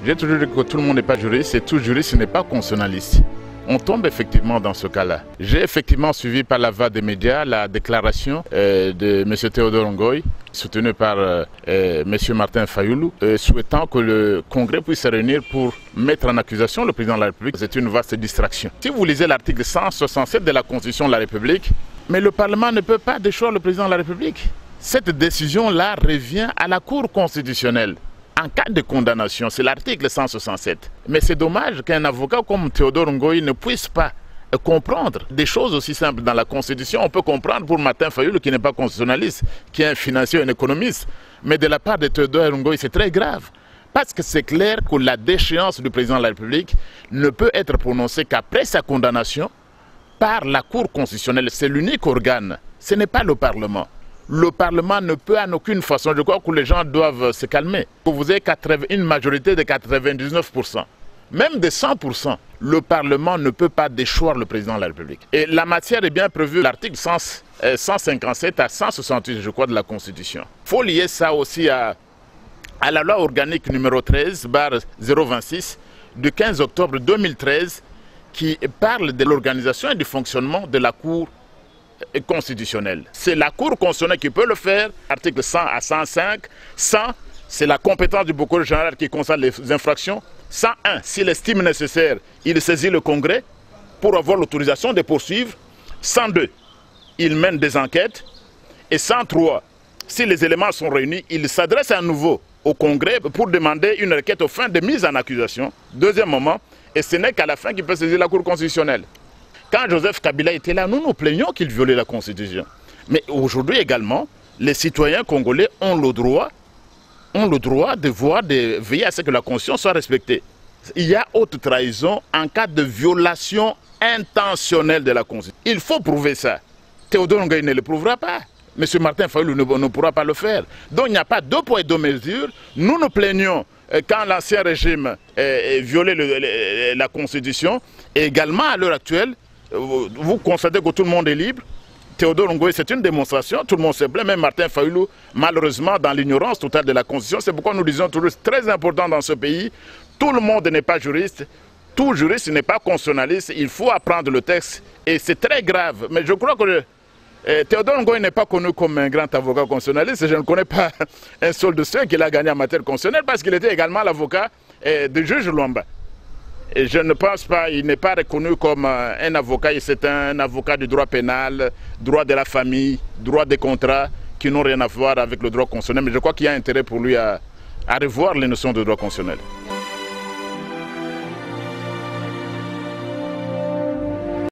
J'ai toujours dit que tout le monde n'est pas juriste et tout juriste n'est pas constitutionnaliste. On tombe effectivement dans ce cas-là. J'ai effectivement suivi par la voie des médias la déclaration de M. Théodore Ngoy, soutenu par M. Martin Fayulu, souhaitant que le Congrès puisse se réunir pour mettre en accusation le président de la République. C'est une vaste distraction. Si vous lisez l'article 167 de la Constitution de la République, mais le Parlement ne peut pas déchoir le président de la République. Cette décision-là revient à la Cour constitutionnelle. En cas de condamnation, c'est l'article 167. Mais c'est dommage qu'un avocat comme Théodore Ngoy ne puisse pas comprendre des choses aussi simples dans la Constitution. On peut comprendre pour Martin Fayulu qui n'est pas constitutionnaliste, qui est un financier, un économiste. Mais de la part de Théodore Ngoy, c'est très grave. Parce que c'est clair que la déchéance du président de la République ne peut être prononcée qu'après sa condamnation par la Cour constitutionnelle. C'est l'unique organe, ce n'est pas le Parlement. Le Parlement ne peut en aucune façon, je crois que les gens doivent se calmer. Vous avez une majorité de 99%, même de 100%, le Parlement ne peut pas déchoir le président de la République. Et la matière est bien prévue, l'article 157 à 168, je crois, de la Constitution. Il faut lier ça aussi à la loi organique numéro 13/026 du 15 octobre 2013 qui parle de l'organisation et du fonctionnement de la Cour constitutionnelle. C'est la Cour constitutionnelle qui peut le faire, article 100 à 105. 100, c'est la compétence du procureur général qui concerne les infractions. 101, s'il estime nécessaire, il saisit le Congrès pour avoir l'autorisation de poursuivre. 102, il mène des enquêtes. Et 103, si les éléments sont réunis, il s'adresse à nouveau au Congrès pour demander une requête aux fins de mise en accusation. Deuxième moment, et ce n'est qu'à la fin qu'il peut saisir la Cour constitutionnelle. Quand Joseph Kabila était là, nous nous plaignions qu'il violait la Constitution. Mais aujourd'hui également, les citoyens congolais ont le droit de veiller à ce que la Constitution soit respectée. Il y a haute trahison en cas de violation intentionnelle de la Constitution. Il faut prouver ça. Théodore Ngoy ne le prouvera pas. M. Martin Fayulu ne pourra pas le faire. Donc il n'y a pas deux poids et deux mesures. Nous nous plaignons quand l'ancien régime violait la Constitution. Et également à l'heure actuelle, vous constatez que tout le monde est libre. Théodore Ngoy, c'est une démonstration, tout le monde se plaît, même Martin Fayulu, malheureusement, dans l'ignorance totale de la Constitution. C'est pourquoi nous disons toujours, c'est très important dans ce pays, tout le monde n'est pas juriste, tout juriste n'est pas constitutionnaliste, il faut apprendre le texte, et c'est très grave. Mais je crois que Théodore Ngoy n'est pas connu comme un grand avocat constitutionnaliste, je ne connais pas un seul de ceux qu'il a gagné en matière constitutionnelle, parce qu'il était également l'avocat du juge Luamba. Et je ne pense pas, il n'est pas reconnu comme un avocat, c'est un avocat du droit pénal, droit de la famille, droit des contrats, qui n'ont rien à voir avec le droit constitutionnel. Mais je crois qu'il y a intérêt pour lui à revoir les notions de droit constitutionnel.